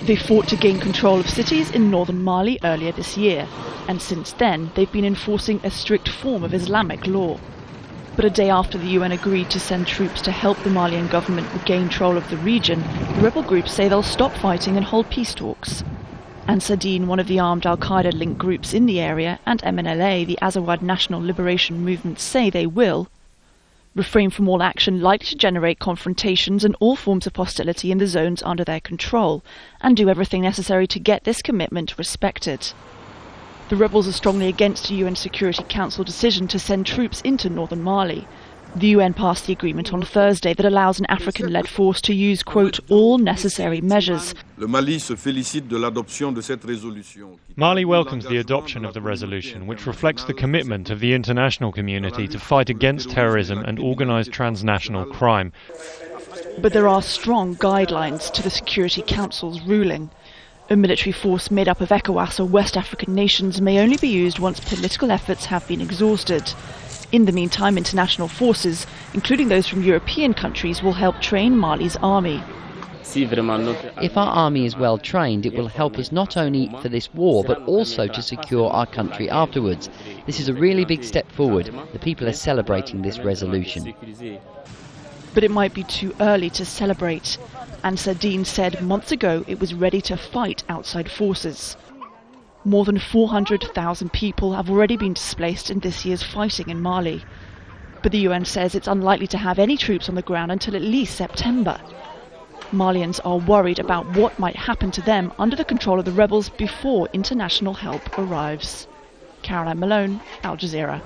They fought to gain control of cities in northern Mali earlier this year, and since then they've been enforcing a strict form of Islamic law. But a day after the UN agreed to send troops to help the Malian government regain control of the region, the rebel groups say they'll stop fighting and hold peace talks. Ansar Dine, one of the armed al-Qaeda-linked groups in the area, and MNLA, the Azawad National Liberation Movement, say they will refrain from all action likely to generate confrontations and all forms of hostility in the zones under their control, and do everything necessary to get this commitment respected. The rebels are strongly against a UN Security Council decision to send troops into northern Mali. The UN passed the agreement on Thursday that allows an African-led force to use, quote, all necessary measures. Mali welcomes the adoption of the resolution, which reflects the commitment of the international community to fight against terrorism and organised transnational crime. But there are strong guidelines to the Security Council's ruling. A military force made up of ECOWAS or West African nations may only be used once political efforts have been exhausted. In the meantime, international forces, including those from European countries, will help train Mali's army. If our army is well trained, it will help us not only for this war, but also to secure our country afterwards. This is a really big step forward. The people are celebrating this resolution. But it might be too early to celebrate. Ansar Dine said months ago it was ready to fight outside forces. More than 400,000 people have already been displaced in this year's fighting in Mali. But the UN says it's unlikely to have any troops on the ground until at least September. Malians are worried about what might happen to them under the control of the rebels before international help arrives. Malone, Al Jazeera.